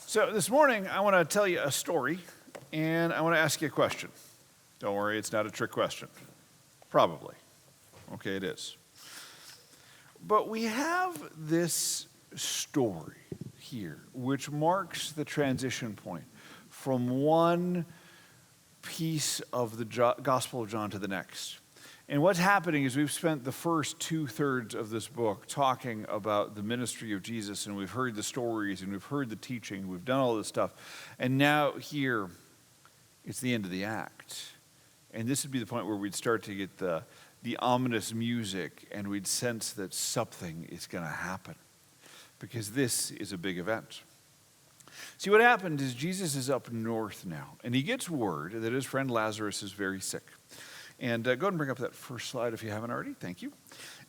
So this morning, I want to tell you a story, and I want to ask you a question. Don't worry, it's not a trick question. Probably. Okay, it is. But we have this story here, which marks the transition point from one piece of the Gospel of John to the next. And what's happening is we've spent the first 2/3 of this book talking about the ministry of Jesus, and we've heard the stories, and we've heard the teaching, we've done all this stuff. And now here, it's the end of the act. And this would be the point where we'd start to get the ominous music, and we'd sense that something is going to happen, because this is a big event. See, what happened is Jesus is up north now, and he gets word that his friend Lazarus is very sick. And go ahead and bring up that first slide if you haven't already. Thank you.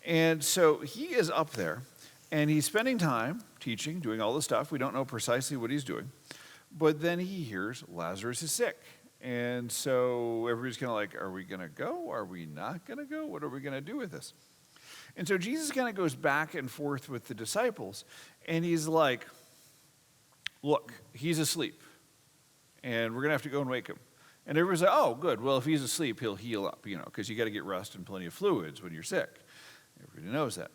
And so he is up there, and he's spending time teaching, doing all the stuff. We don't know precisely what he's doing. But then he hears Lazarus is sick. And so everybody's kind of like, are we going to go? Are we not going to go? What are we going to do with this? And so Jesus kind of goes back and forth with the disciples, and he's like, look, he's asleep, and we're going to have to go and wake him. And everybody's like, oh, good. Well, if he's asleep, he'll heal up, because you got to get rest and plenty of fluids when you're sick. Everybody knows that.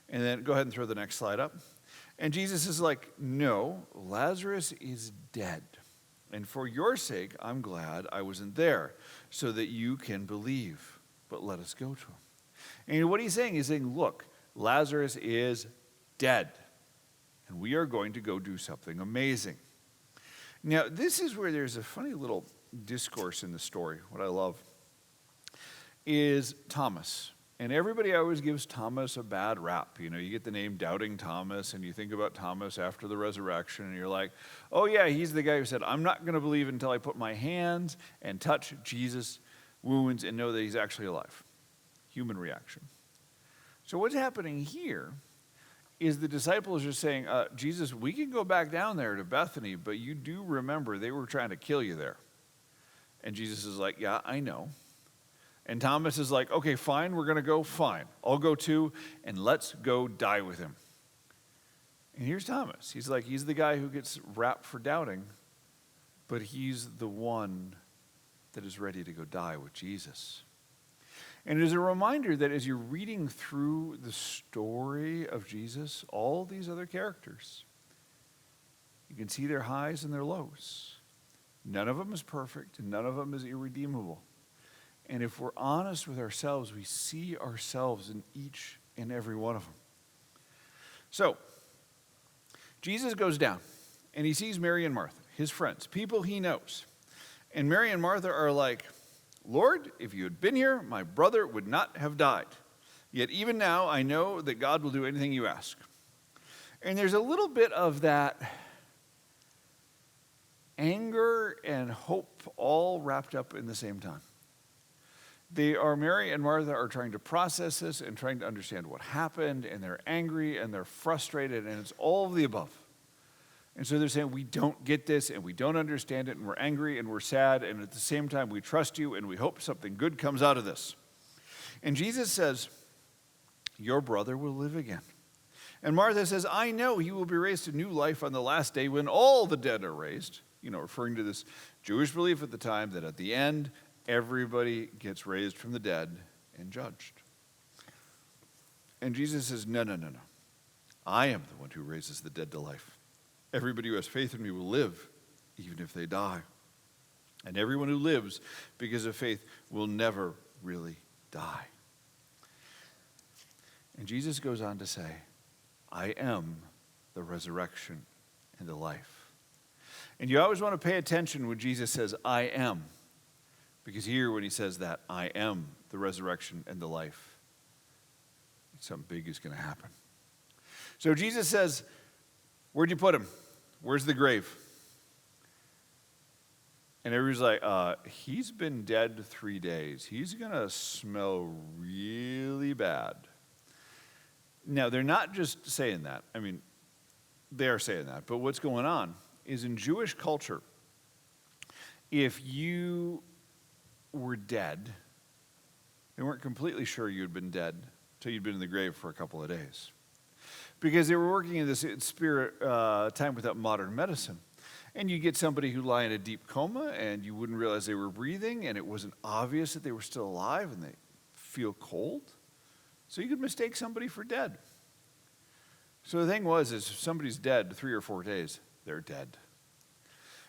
And then go ahead and throw the next slide up. And Jesus is like, no, Lazarus is dead. And for your sake, I'm glad I wasn't there so that you can believe. But let us go to him. And what he's saying is saying, look, Lazarus is dead. And we are going to go do something amazing. Now, this is where there's a funny little discourse in the story. What I love is Thomas. And everybody always gives Thomas a bad rap. You get the name Doubting Thomas, and you think about Thomas after the resurrection, and you're like, oh yeah, he's the guy who said, I'm not going to believe until I put my hands and touch Jesus' wounds and know that he's actually alive. Human reaction. So what's happening here is the disciples are saying, Jesus, we can go back down there to Bethany, but you do remember they were trying to kill you there. And Jesus is like, yeah, I know. And Thomas is like, okay, fine, we're going to go, fine. I'll go too, and let's go die with him. And here's Thomas. He's like, he's the guy who gets rapped for doubting, but he's the one that is ready to go die with Jesus. And it is a reminder that as you're reading through the story of Jesus, all these other characters, you can see their highs and their lows. None of them is perfect, and none of them is irredeemable. And if we're honest with ourselves, we see ourselves in each and every one of them. So, Jesus goes down, and he sees Mary and Martha, his friends, people he knows. And Mary and Martha are like, Lord, if you had been here, my brother would not have died. Yet even now, I know that God will do anything you ask. And there's a little bit of that anger and hope all wrapped up in the same time. Mary and Martha are trying to process this and trying to understand what happened, and they're angry and they're frustrated, and it's all of the above. And so they're saying, we don't get this, and we don't understand it, and we're angry and we're sad, and at the same time we trust you and we hope something good comes out of this. And Jesus says, your brother will live again. And Martha says, I know he will be raised to new life on the last day when all the dead are raised. Referring to this Jewish belief at the time that at the end, everybody gets raised from the dead and judged. And Jesus says, no. I am the one who raises the dead to life. Everybody who has faith in me will live, even if they die. And everyone who lives because of faith will never really die. And Jesus goes on to say, I am the resurrection and the life. And you always want to pay attention when Jesus says, I am. Because here when he says that, I am the resurrection and the life, something big is going to happen. So Jesus says, where'd you put him? Where's the grave? And everybody's like, he's been dead 3 days. He's going to smell really bad. Now, they're not just saying that. I mean, they are saying that. But what's going on is in Jewish culture, if you were dead, they weren't completely sure you had been dead until you'd been in the grave for a couple of days. Because they were working in this spirit time without modern medicine. And you get somebody who lie in a deep coma, and you wouldn't realize they were breathing, and it wasn't obvious that they were still alive, and they feel cold. So you could mistake somebody for dead. So the thing was, is if somebody's dead 3 or 4 days, they're dead.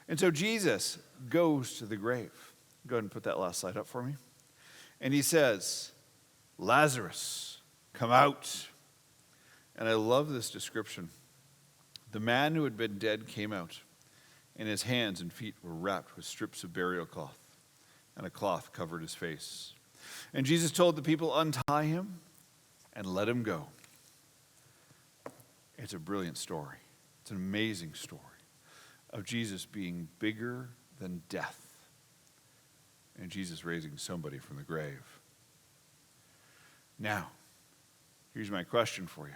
And so Jesus goes to the grave. Go ahead and put that last slide up for me. And he says, Lazarus, come out. And I love this description. The man who had been dead came out, and his hands and feet were wrapped with strips of burial cloth, and a cloth covered his face. And Jesus told the people, untie him and let him go. It's a brilliant story. It's an amazing story of Jesus being bigger than death and Jesus raising somebody from the grave. Now, here's my question for you.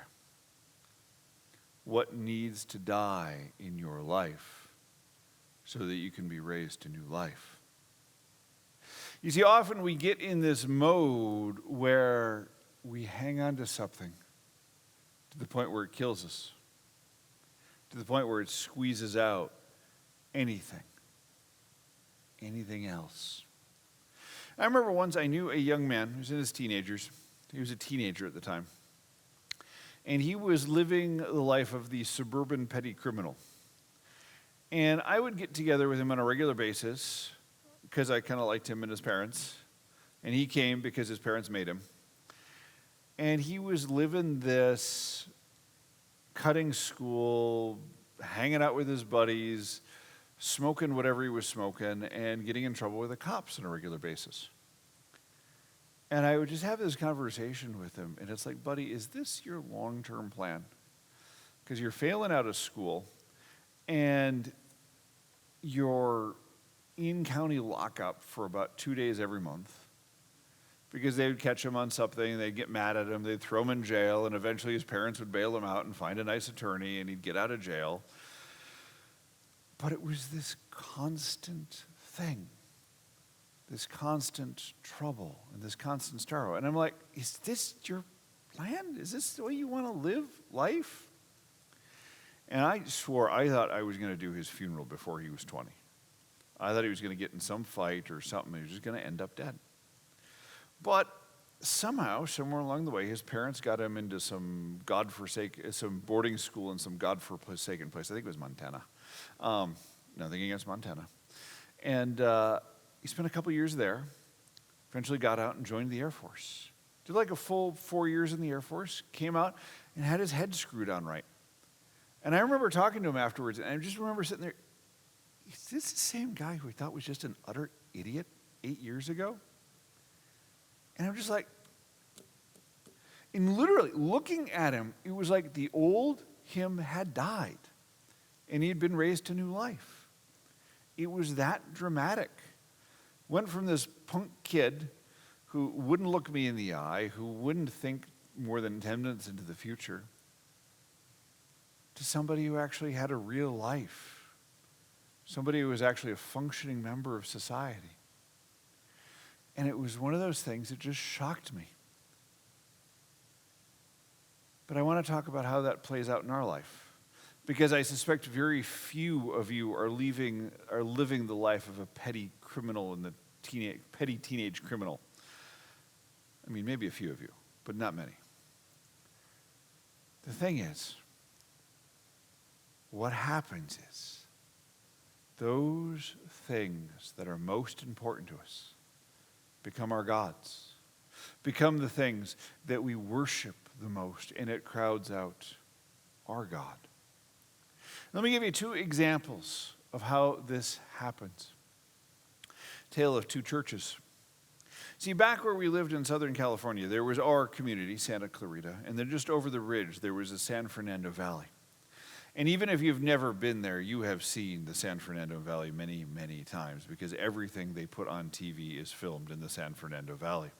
What needs to die in your life so that you can be raised to new life? You see, often we get in this mode where we hang on to something to the point where it kills us, to the point where it squeezes out anything else. I remember once I knew a young man who was in his teenagers. He was a teenager at the time. And he was living the life of the suburban petty criminal. And I would get together with him on a regular basis because I kind of liked him and his parents. And he came because his parents made him. And he was living this cutting school, hanging out with his buddies, smoking whatever he was smoking, and getting in trouble with the cops on a regular basis. And I would just have this conversation with him, and it's like, buddy, is this your long-term plan? Because you're failing out of school, and you're in county lockup for about 2 days every month, because they would catch him on something, they'd get mad at him, they'd throw him in jail, and eventually his parents would bail him out and find a nice attorney, and he'd get out of jail. But it was this constant thing, this constant trouble, and this constant sorrow. And I'm like, is this your plan? Is this the way you want to live life? And I swore I thought I was going to do his funeral before he was 20. I thought he was going to get in some fight or something. He was just going to end up dead. But somehow, somewhere along the way, his parents got him into some boarding school in some godforsaken place. I think it was Montana. Nothing against Montana. And he spent a couple years there, eventually got out and joined the Air Force. Did like a full 4 years in the Air Force, came out and had his head screwed on right. And I remember talking to him afterwards, and I just remember sitting there, is this the same guy who I thought was just an utter idiot 8 years ago? And I'm just like, and literally looking at him, it was like the old him had died, and he had been raised to new life. It was that dramatic. Went from this punk kid who wouldn't look me in the eye, who wouldn't think more than 10 minutes into the future, to somebody who actually had a real life, somebody who was actually a functioning member of society. And it was one of those things that just shocked me. But I want to talk about how that plays out in our life, because I suspect very few of you are living the life of a petty criminal and petty teenage criminal. I mean, maybe a few of you, but not many. The thing is, what happens is those things that are most important to us become our gods, become the things that we worship the most, and it crowds out our God. Let me give you 2 examples of how this happens. Tale of 2 churches. See, back where we lived in Southern California, there was our community, Santa Clarita, and then just over the ridge, there was the San Fernando Valley. And even if you've never been there, you have seen the San Fernando Valley many, many times, because everything they put on TV is filmed in the San Fernando Valley.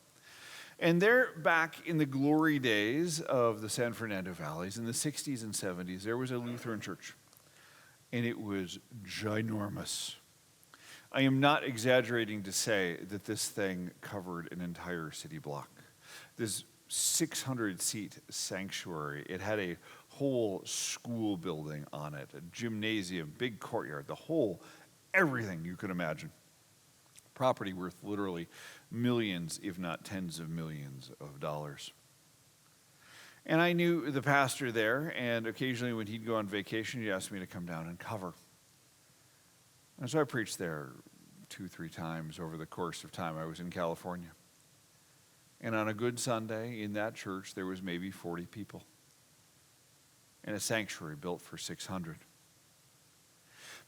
And there, back in the glory days of the San Fernando Valleys, in the 60s and 70s, there was a Lutheran church. And it was ginormous. I am not exaggerating to say that this thing covered an entire city block. This 600-seat sanctuary. It had a whole school building on it, a gymnasium, big courtyard, everything you could imagine. Property worth literally millions, if not tens of millions of dollars. And I knew the pastor there, and occasionally when he'd go on vacation, he'd ask me to come down and cover. And so I preached there 2-3 times over the course of time I was in California. And on a good Sunday in that church, there was maybe 40 people in a sanctuary built for 600.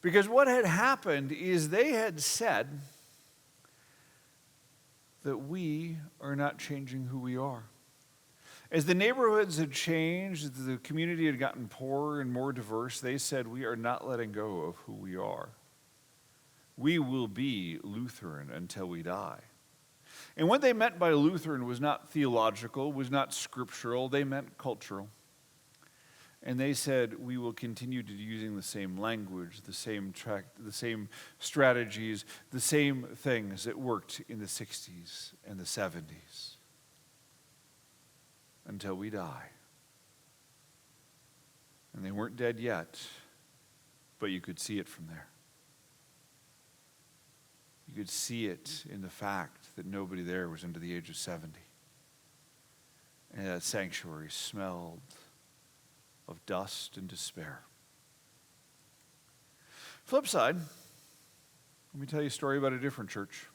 Because what had happened is they had said that we are not changing who we are. As the neighborhoods had changed, as the community had gotten poorer and more diverse, they said, we are not letting go of who we are. We will be Lutheran until we die. And what they meant by Lutheran was not theological, was not scriptural, they meant cultural. And they said, we will continue to using the same language, the same strategies, the same things that worked in the 60s and the 70s until we die. And they weren't dead yet, but you could see it from there. You could see it in the fact that nobody there was under the age of 70. And that sanctuary smelled of dust and despair. Flip side, let me tell you a story about a different church.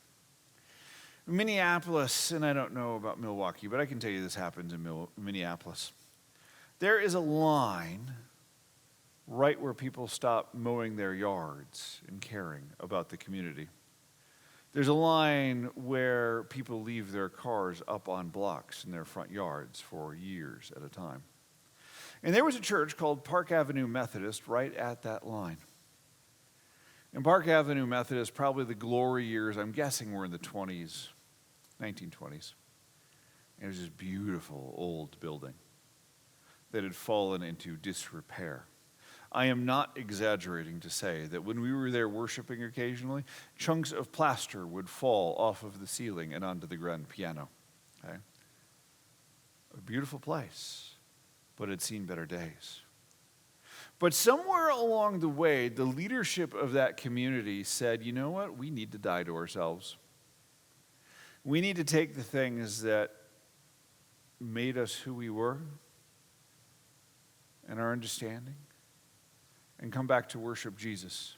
Minneapolis, and I don't know about Milwaukee, but I can tell you this happens in Minneapolis. There is a line right where people stop mowing their yards and caring about the community. There's a line where people leave their cars up on blocks in their front yards for years at a time. And there was a church called Park Avenue Methodist right at that line. And Park Avenue Methodist, probably the glory years, I'm guessing were in the 1920s. And it was this beautiful old building that had fallen into disrepair. I am not exaggerating to say that when we were there worshiping occasionally, chunks of plaster would fall off of the ceiling and onto the grand piano. Okay? A beautiful place, but had seen better days. But somewhere along the way, the leadership of that community said, you know what? We need to die to ourselves. We need to take the things that made us who we were and our understanding and come back to worship Jesus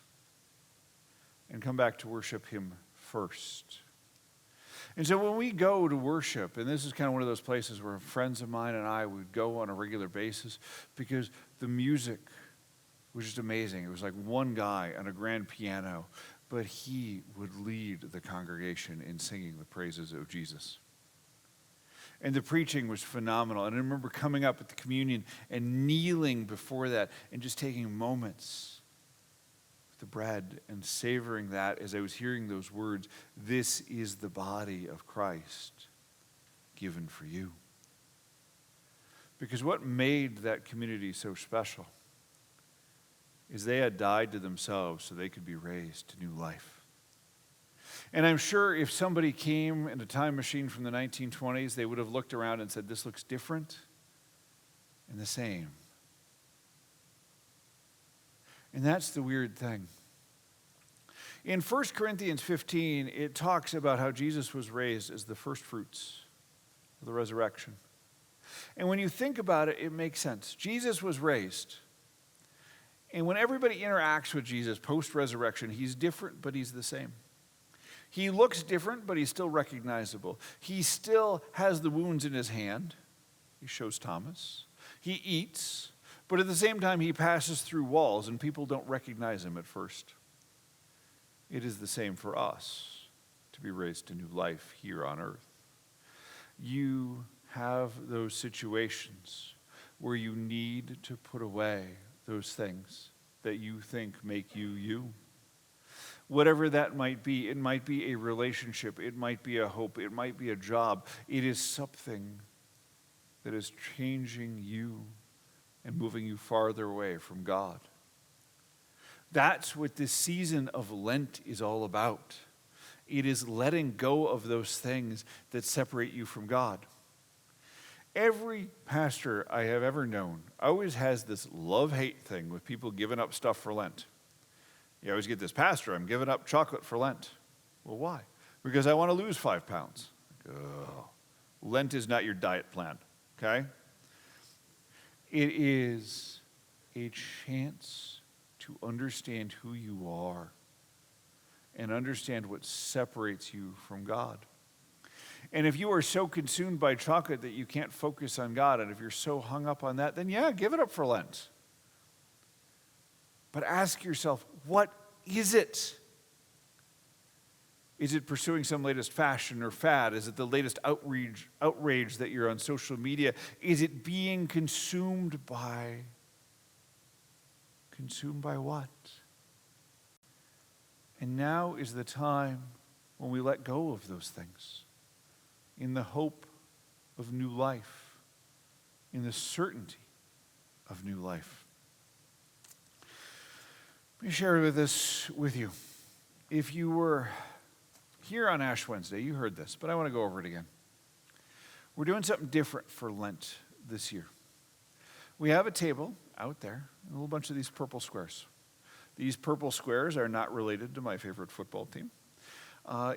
and come back to worship him first. And so when we go to worship, and this is kind of one of those places where friends of mine and I would go on a regular basis because the music was just amazing. It was like one guy on a grand piano, but he would lead the congregation in singing the praises of Jesus. And the preaching was phenomenal. And I remember coming up at the communion and kneeling before that and just taking moments with the bread and savoring that as I was hearing those words, this is the body of Christ given for you. Because what made that community so special is they had died to themselves so they could be raised to new life. And I'm sure if somebody came in a time machine from the 1920s, they would have looked around and said, this looks different and the same. And that's the weird thing. In 1 Corinthians 15, it talks about how Jesus was raised as the firstfruits of the resurrection. And when you think about it, it makes sense. Jesus was raised. And when everybody interacts with Jesus post-resurrection, he's different, but he's the same. He looks different, but he's still recognizable. He still has the wounds in his hand. He shows Thomas. He eats, but at the same time, he passes through walls, and people don't recognize him at first. It is the same for us to be raised to new life here on earth. You have those situations where you need to put away those things that you think make you you. Whatever that might be, it might be a relationship, it might be a hope, it might be a job. It is something that is changing you and moving you farther away from God. That's what this season of Lent is all about. It is letting go of those things that separate you from God. Every pastor I have ever known always has this love-hate thing with people giving up stuff for Lent. You always get this, pastor, I'm giving up chocolate for Lent. Well, why? Because I want to lose 5 pounds. Oh. Lent is not your diet plan, okay? It is a chance to understand who you are and understand what separates you from God. And if you are so consumed by chocolate that you can't focus on God, and if you're so hung up on that, then yeah, give it up for Lent. But ask yourself, what is it? Is it pursuing some latest fashion or fad? Is it the latest outrage that you're on social media? Is it being consumed by what? And now is the time when we let go of those things in the hope of new life, in the certainty of new life. Let me share this with you. If you were here on Ash Wednesday, you heard this, but I want to go over it again. We're doing something different for Lent this year. We have a table out there, a little bunch of these purple squares. These purple squares are not related to my favorite football team.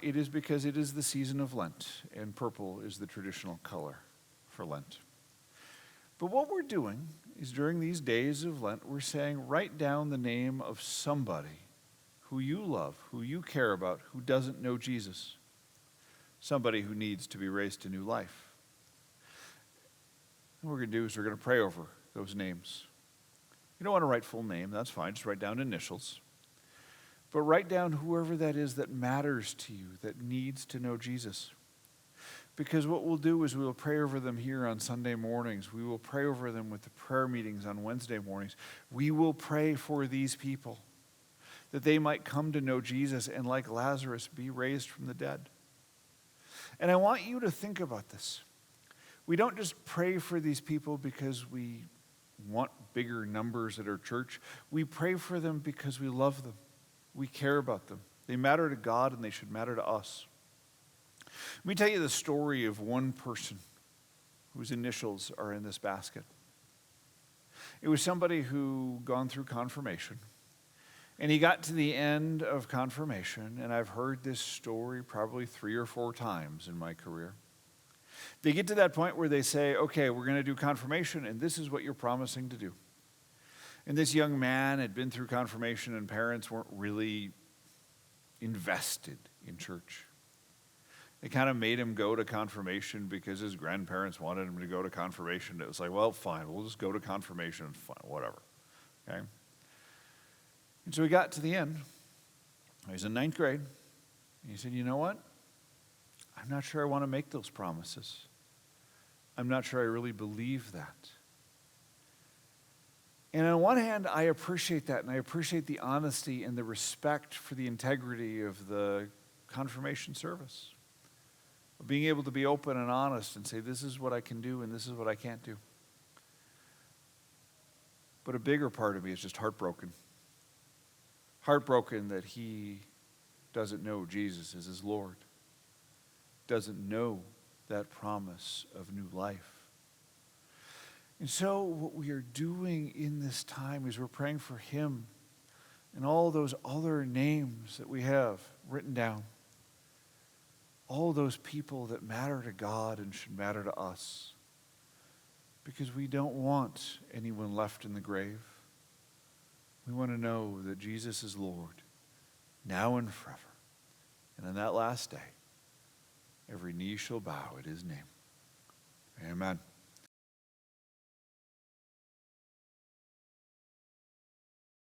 It is because it is the season of Lent, and purple is the traditional color for Lent. But what we're doing is during these days of Lent, we're saying, write down the name of somebody who you love, who you care about, who doesn't know Jesus. Somebody who needs to be raised to new life. And what we're going to do is we're going to pray over those names. You don't want to write full name, that's fine, just write down initials. But write down whoever that is that matters to you, that needs to know Jesus. Because what we'll do is we will pray over them here on Sunday mornings. We will pray over them with the prayer meetings on Wednesday mornings. We will pray for these people that they might come to know Jesus and, like Lazarus, be raised from the dead. And I want you to think about this. We don't just pray for these people because we want bigger numbers at our church. We pray for them because we love them. We care about them. They matter to God and they should matter to us. Let me tell you the story of one person whose initials are in this basket. It was somebody who gone through confirmation. And he got to the end of confirmation, and I've heard this story probably 3 or 4 times in my career. They get to that point where they say, okay, we're going to do confirmation, and this is what you're promising to do. And this young man had been through confirmation, and parents weren't really invested in church. They kind of made him go to confirmation because his grandparents wanted him to go to confirmation. It was like, well, fine, we'll just go to confirmation and fine, whatever. Okay? And so he got to the end. He was in 9th grade. And he said, you know what? I'm not sure I want to make those promises. I'm not sure I really believe that. And on one hand, I appreciate that, and I appreciate the honesty and the respect for the integrity of the confirmation service. Being able to be open and honest and say, this is what I can do and this is what I can't do. But a bigger part of me is just heartbroken. Heartbroken that he doesn't know Jesus as his Lord. Doesn't know that promise of new life. And so what we are doing in this time is we're praying for him and all those other names that we have written down. All those people that matter to God and should matter to us. Because we don't want anyone left in the grave. We want to know that Jesus is Lord, now and forever. And on that last day, every knee shall bow at his name. Amen.